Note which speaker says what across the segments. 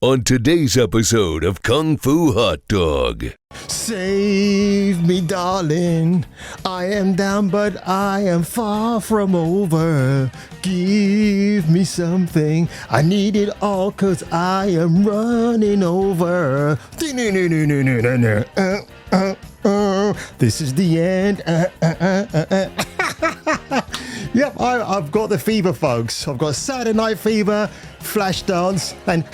Speaker 1: On today's episode of Kung Fu Hot Dog.
Speaker 2: Save me, darling. I am down, but I am far from over. Give me something. I need it all, cause I am running over. This is the end. Yep, I've got the fever, folks. I've got Saturday Night Fever, Flashdance, and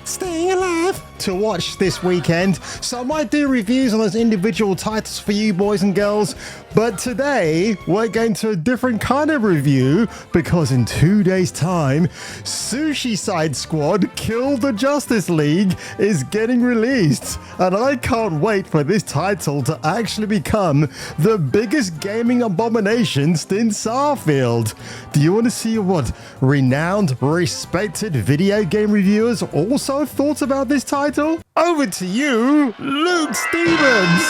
Speaker 2: staying alive to watch this weekend. So I might do reviews on those individual titles for you boys and girls, but today we're going to a different kind of review because in 2 days time Sushi-cide Squad Kill the Justice League is getting released, and I can't wait for this title to actually become the biggest gaming abomination since Starfield. Do you want to see what renowned, respected video game reviewers also thought about this title? Over to you, Luke Stevens.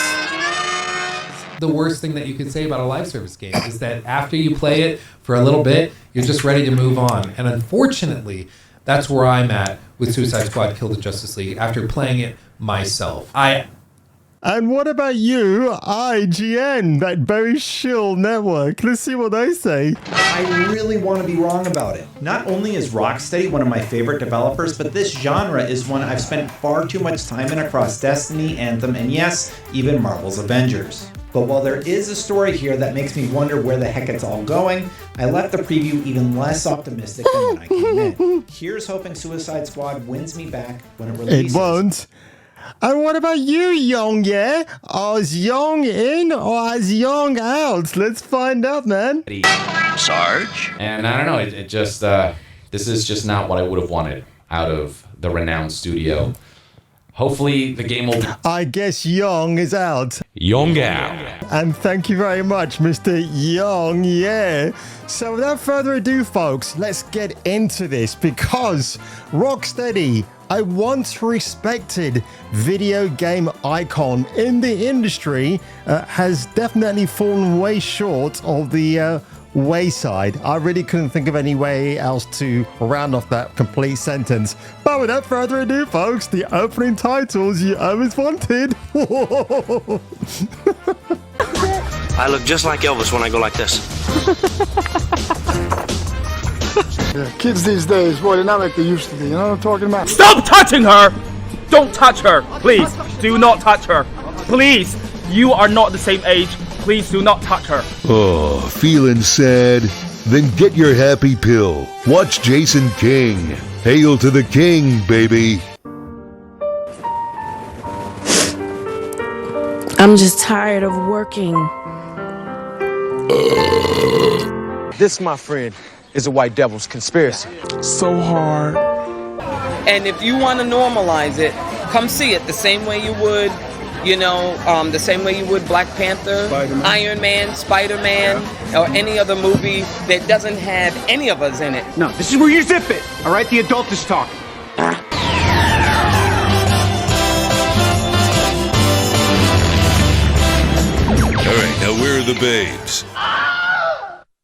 Speaker 3: The worst thing that you could say about a live service game is that after you play it for a little bit, you're just ready to move on. And unfortunately, that's where I'm at with Suicide Squad Kill the Justice League after playing it myself.
Speaker 2: And what about you, IGN, that very shill network? Let's see what they say.
Speaker 4: I really want to be wrong about it. Not only is Rocksteady one of my favorite developers, but this genre is one I've spent far too much time in across Destiny, Anthem, and yes, even Marvel's Avengers. But while there is a story here that makes me wonder where the heck it's all going, I left the preview even less optimistic than when I came in. Here's hoping Suicide Squad wins me back when it releases.
Speaker 2: It won't. And what about you, Young, yeah? As Young in or as Young out? Let's find out, man.
Speaker 5: Sarge?
Speaker 6: And I don't know, it just, this is just not what I would have wanted out of the renowned studio. Hopefully the game will...
Speaker 2: I guess Young is out.
Speaker 6: Young out.
Speaker 2: And thank you very much, Mr. Young, yeah. So without further ado, folks, let's get into this because Rocksteady, a once respected video game icon in the industry, has definitely fallen way short of the wayside. I really couldn't think of any way else to round off that complete sentence. But without further ado, folks, the opening titles you always wanted.
Speaker 5: I look just like Elvis when I go like this.
Speaker 7: Yeah, kids these days, boy, they're not like they used to be. You know what I'm talking about?
Speaker 8: Stop touching her! Don't touch her, please. Do not touch her. Please, you are not the same age. Please do not touch her.
Speaker 1: Oh, feeling sad? Then get your happy pill. Watch Jason King. Hail to the king, baby.
Speaker 9: I'm just tired of working.
Speaker 10: This, my friend, is a white devil's conspiracy.
Speaker 7: So hard.
Speaker 11: And if you want to normalize it, come see it the same way you would, the same way you would Black Panther, Spider-Man. Iron Man, Spider-Man, or any other movie that doesn't have any of us in it.
Speaker 10: No, this is where you zip it. All right, the adult is talking.
Speaker 1: All right, now where are the babes?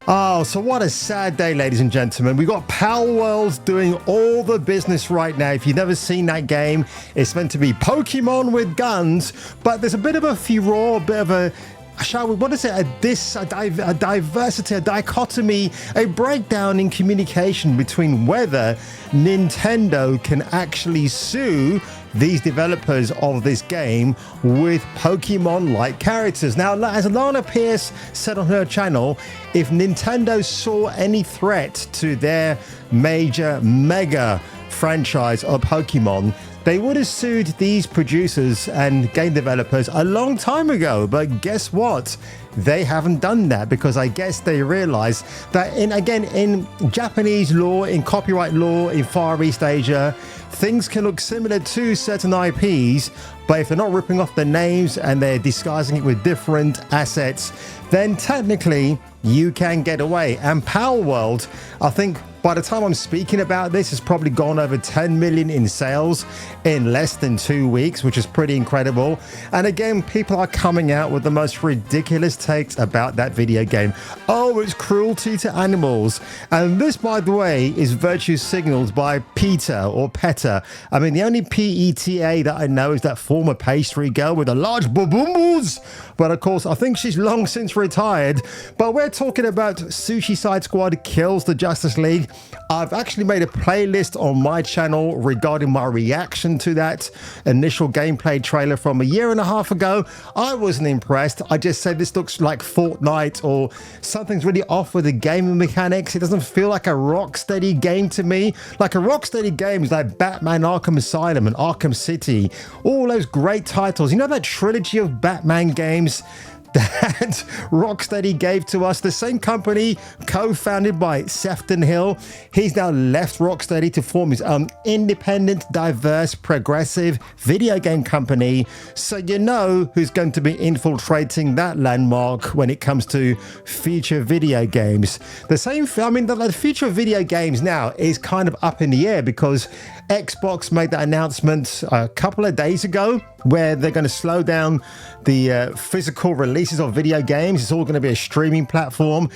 Speaker 2: Oh, so what a sad day, ladies and gentlemen. We got Palworld doing all the business right now. If you've never seen that game, it's meant to be Pokemon with guns, but there's a bit of a furore, a bit of a, what is it? A diversity, a dichotomy, a breakdown in communication between whether Nintendo can actually sue these developers of this game with Pokemon-like characters. Now, as Lana Pierce said on her channel, if Nintendo saw any threat to their major mega franchise of Pokemon, they would have sued these producers and game developers a long time ago. But guess what? They haven't done that because I guess they realize that in Japanese law, in copyright law, in Far East Asia, things can look similar to certain IPs, but if they're not ripping off the names and they're disguising it with different assets, then technically you can get away. And Palworld, I think By the time I'm speaking about this, it's probably gone over 10 million in sales in less than 2 weeks, which is pretty incredible. And again, people are coming out with the most ridiculous takes about that video game. Oh, it's cruelty to animals. And this, by the way, is virtue signaled by PETA or PETA. I mean, the only PETA that I know is that former pastry girl with the large booboomboos. But of course, I think she's long since retired. But we're talking about Sushi-cide Squad Kills the Justice League. I've actually made a playlist on my channel regarding my reaction to that initial gameplay trailer from a year and a half ago. I wasn't impressed. I just said this looks like Fortnite, or something's really off with the gaming mechanics. It doesn't feel like a Rocksteady game to me. Like a Rocksteady game is like Batman Arkham Asylum and Arkham City. All those great titles. You know that trilogy of Batman games that Rocksteady gave to us? The same company, co-founded by Sefton Hill. He's now left Rocksteady to form his own independent, diverse, progressive video game company. So you know who's going to be infiltrating that landmark when it comes to future video games. The future of video games now is kind of up in the air because Xbox made that announcement a couple of days ago where they're going to slow down the physical releases of video games. It's all going to be a streaming platform.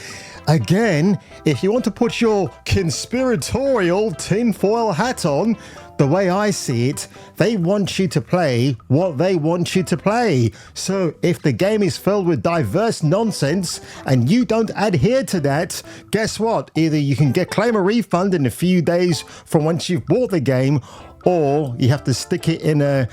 Speaker 2: Again, if you want to put your conspiratorial tinfoil hat on, the way I see it, they want you to play what they want you to play. So if the game is filled with diverse nonsense and you don't adhere to that, guess what? Either you can claim a refund in a few days from once you've bought the game, or you have to stick it in a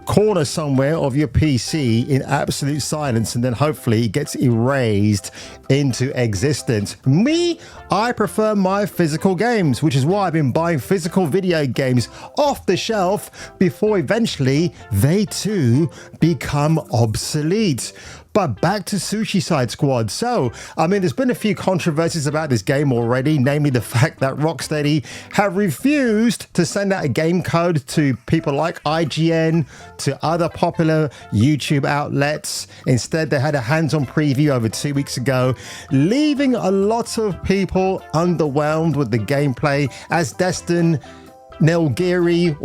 Speaker 2: corner somewhere of your PC in absolute silence, and then hopefully it gets erased into existence. Me, I prefer my physical games, which is why I've been buying physical video games off the shelf before eventually they too become obsolete. But back to Sushi-cide Squad. So, I mean, there's been a few controversies about this game already, namely the fact that Rocksteady have refused to send out a game code to people like IGN, to other popular YouTube outlets. Instead, they had a hands-on preview over 2 weeks ago, leaving a lot of people underwhelmed with the gameplay. As Destin McGeary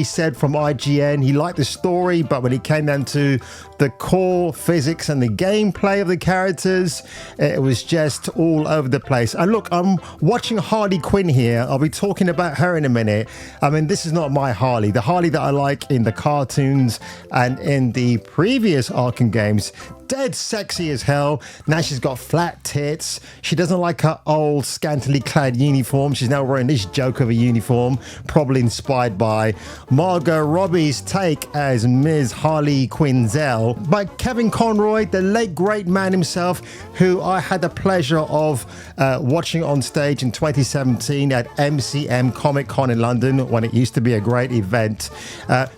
Speaker 2: said from IGN, he liked the story, but when it came down to the core physics and the gameplay of the characters, it was just all over the place. And look, I'm watching Harley Quinn here. I'll be talking about her in a minute. I mean, this is not my Harley. The Harley that I like in the cartoons and in the previous Arkham games, dead sexy as hell. Now she's got flat tits. She doesn't like her old scantily clad uniform. She's now wearing this joke of a uniform, probably inspired by Margot Robbie's take as Ms. Harley Quinzel by Kevin Conroy, the late great man himself, who I had the pleasure of watching on stage in 2017 at MCM Comic Con in London, when it used to be a great event.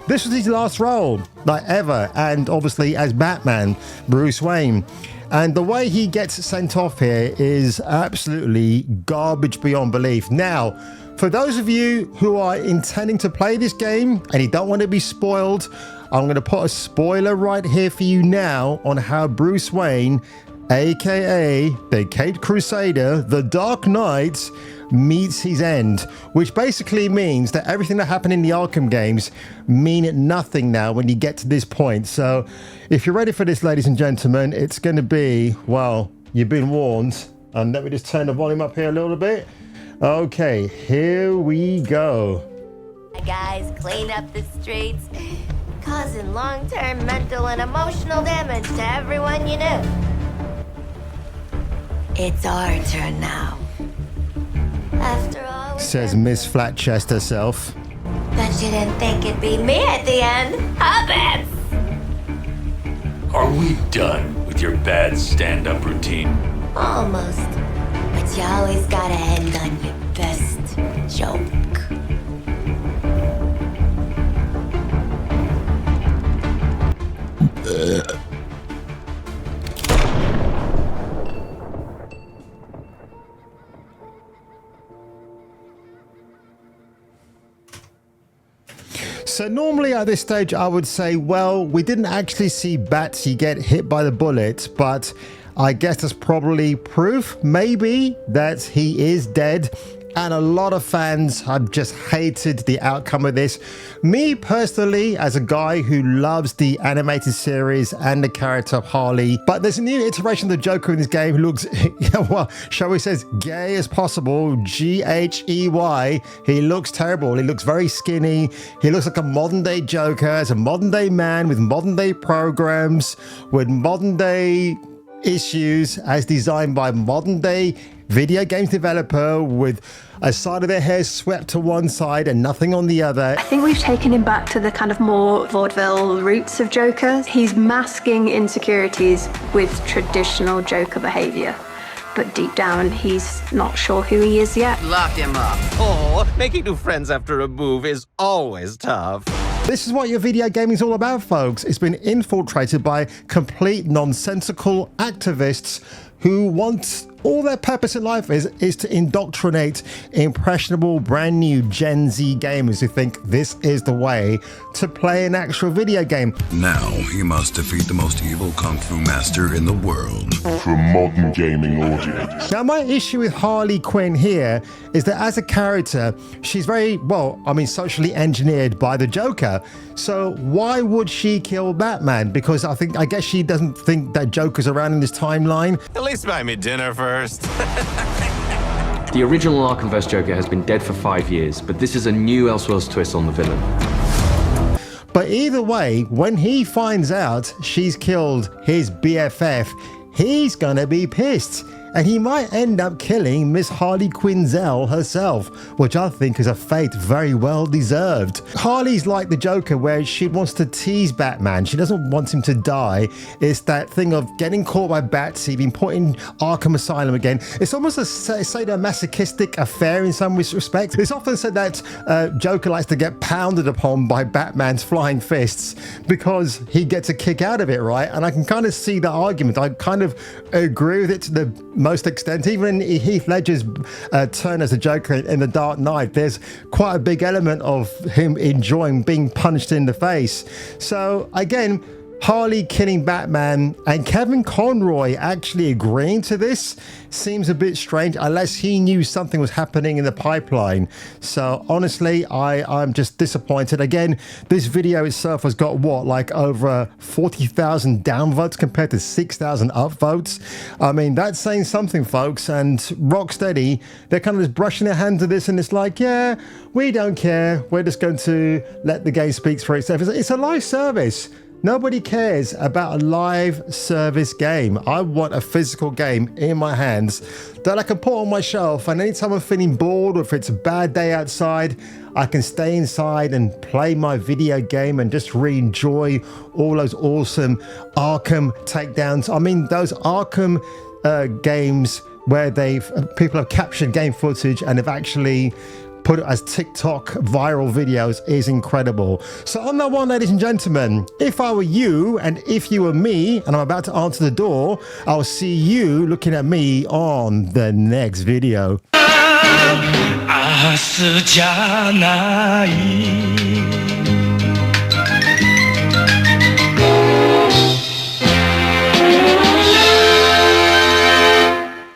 Speaker 2: This was his last role, like ever, and obviously as Batman, Bruce Wayne. And the way he gets sent off here is absolutely garbage beyond belief. Now, for those of you who are intending to play this game and you don't want to be spoiled, I'm going to put a spoiler right here for you now on how Bruce Wayne, aka the Caped Crusader, the Dark Knight, meets his end, which basically means that everything that happened in the Arkham games mean nothing now when you get to this point. So if you're ready for this, ladies and gentlemen, it's going to be, well, you've been warned. And let me just turn the volume up here a little bit. Okay, here we go.
Speaker 12: Guys, clean up the streets, causing long-term mental and emotional damage to everyone you knew. It's our turn now. After all,
Speaker 2: says Miss Flatchest herself.
Speaker 12: Bet you didn't think it'd be me at the end, huh, Babs?
Speaker 13: Are we done with your bad stand-up routine?
Speaker 12: Almost. But you always gotta end on your best joke.
Speaker 2: So normally at this stage, I would say, well, we didn't actually see Batsy get hit by the bullet, but I guess that's probably proof, maybe, that he is dead. And a lot of fans have just hated the outcome of this. Me personally, as a guy who loves the animated series and the character of Harley, but there's a new iteration of the Joker in this game who looks, well, shall we say, gay as possible, G-H-E-Y. He looks terrible. He looks very skinny. He looks like a modern day Joker, as a modern day man with modern day programs, with modern day issues, as designed by modern day video games developer, with a side of their hair swept to one side and nothing on the other.
Speaker 14: I think we've taken him back to the kind of more vaudeville roots of Joker. He's masking insecurities with traditional Joker behavior, but deep down he's not sure who he is yet.
Speaker 15: Locked him up. Oh, making new friends after a move is always tough.
Speaker 2: This is what your video gaming is all about, folks. It's been infiltrated by complete nonsensical activists who want, all their purpose in life is to indoctrinate impressionable brand new Gen Z gamers who think this is the way to play an actual video game.
Speaker 16: Now you must defeat the most evil kung fu master in the world.
Speaker 17: For a modern gaming audience.
Speaker 2: Now my issue with Harley Quinn here is that as a character, she's very, well, I mean, socially engineered by the Joker. So why would she kill Batman? Because I guess she doesn't think that Joker's around in this timeline.
Speaker 15: At least buy me dinner first.
Speaker 18: The original Arkhamverse Joker has been dead for 5 years, but this is a new Elseworlds twist on the villain.
Speaker 2: But either way, when he finds out she's killed his BFF, he's gonna be pissed. And he might end up killing Miss Harley Quinzel herself, which I think is a fate very well deserved. Harley's like the Joker, where she wants to tease Batman. She doesn't want him to die. It's that thing of getting caught by Batsy, being put in Arkham Asylum again. It's almost a sadomasochistic affair in some respects. It's often said that Joker likes to get pounded upon by Batman's flying fists because he gets a kick out of it, right? And I can kind of see the argument. I kind of agree with it to the most extent. Even in Heath Ledger's turn as a Joker in The Dark Knight, there's quite a big element of him enjoying being punched in the face. So again, Harley killing Batman and Kevin Conroy actually agreeing to this seems a bit strange, unless he knew something was happening in the pipeline. So honestly, I'm just disappointed. Again, this video itself has got what, like over 40,000 downvotes compared to 6,000 upvotes. I mean, that's saying something, folks. And Rocksteady, they're kind of just brushing their hands to this, and it's like, yeah, we don't care. We're just going to let the game speak for itself. It's a live service. Nobody cares about a live service game. I want a physical game in my hands that I can put on my shelf, and anytime I'm feeling bored or if it's a bad day outside, I can stay inside and play my video game and just really enjoy all those awesome Arkham takedowns. I mean, those Arkham games where people have captured game footage and have actually put it as TikTok viral videos is incredible. So on that one, ladies and gentlemen, if I were you and if you were me and I'm about to answer the door, I'll see you looking at me on the next video. 明日じゃない